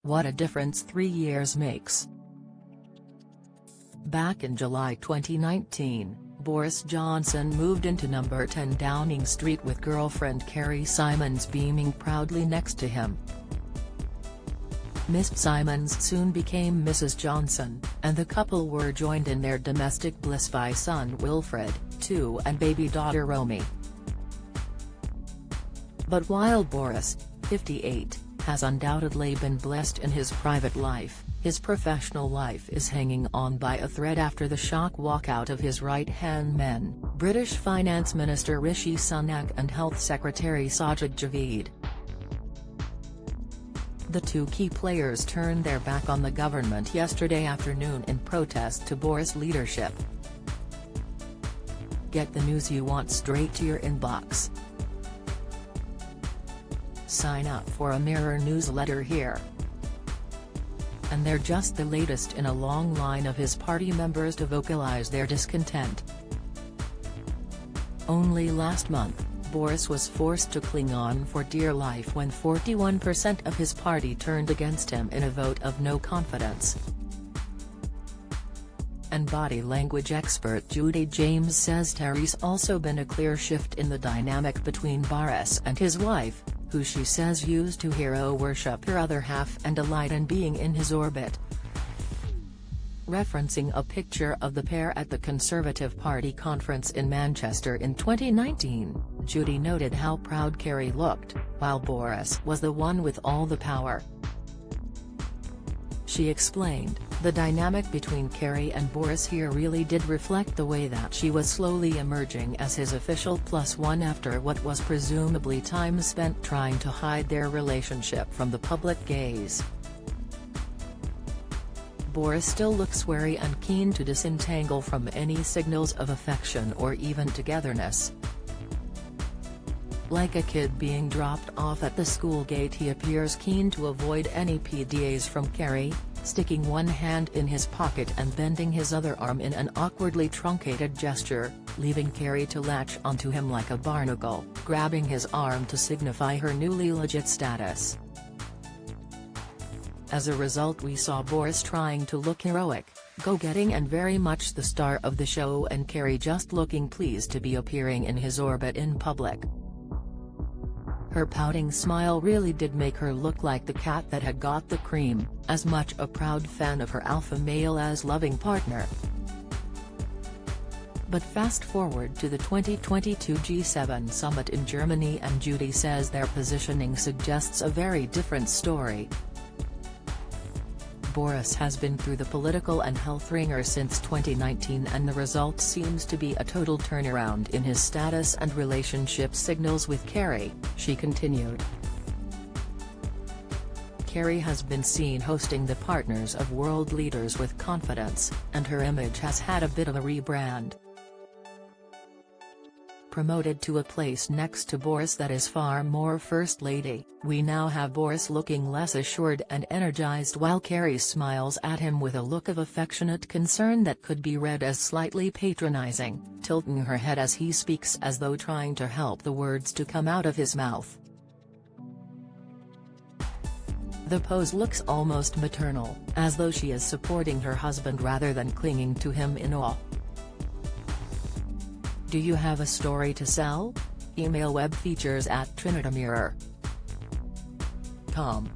What a difference 3 years makes. Back in July 2019, Boris Johnson moved into number 10 Downing Street with girlfriend Carrie Simons beaming proudly next to him. Miss Simons soon became Mrs. Johnson, and the couple were joined in their domestic bliss by son Wilfred, 2 and baby daughter Romy. But while Boris, 58, has undoubtedly been blessed in his private life, his professional life is hanging on by a thread after the shock walkout of his right-hand men, British Finance Minister Rishi Sunak and Health Secretary Sajid Javid. The two key players turned their back on the government yesterday afternoon in protest to Boris' leadership. Get the news you want straight to your inbox. Sign up for a Mirror newsletter here. And they're just the latest in a long line of his party members to vocalize their discontent. Only last month, Boris was forced to cling on for dear life when 41% of his party turned against him in a vote of no confidence. And body language expert Judy James says there's also been a clear shift in the dynamic between Boris and his wife, who she says used to hero worship her other half and delight in being in his orbit. Referencing a picture of the pair at the Conservative Party conference in Manchester in 2019, Judy noted how proud Carrie looked, while Boris was the one with all the power. She explained, the dynamic between Carrie and Boris here really did reflect the way that she was slowly emerging as his official +1 after what was presumably time spent trying to hide their relationship from the public gaze. Boris still looks wary and keen to disentangle from any signals of affection or even togetherness. Like a kid being dropped off at the school gate, he appears keen to avoid any PDAs from Carrie, sticking one hand in his pocket and bending his other arm in an awkwardly truncated gesture, leaving Carrie to latch onto him like a barnacle, grabbing his arm to signify her newly legit status. As a result, we saw Boris trying to look heroic, go-getting and very much the star of the show, and Carrie just looking pleased to be appearing in his orbit in public. Her pouting smile really did make her look like the cat that had got the cream, as much a proud fan of her alpha male as loving partner. But fast forward to the 2022 G7 summit in Germany and Judy says their positioning suggests a very different story. Boris has been through the political and health ringer since 2019, and the result seems to be a total turnaround in his status and relationship signals with Carrie, she continued. Carrie has been seen hosting the Partners of World Leaders with confidence, and her image has had a bit of a rebrand. Promoted to a place next to Boris that is far more First Lady, we now have Boris looking less assured and energized while Carrie smiles at him with a look of affectionate concern that could be read as slightly patronizing, tilting her head as he speaks as though trying to help the words to come out of his mouth. The pose looks almost maternal, as though she is supporting her husband rather than clinging to him in awe. Do you have a story to sell? Email webfeatures@trinitymirror.com.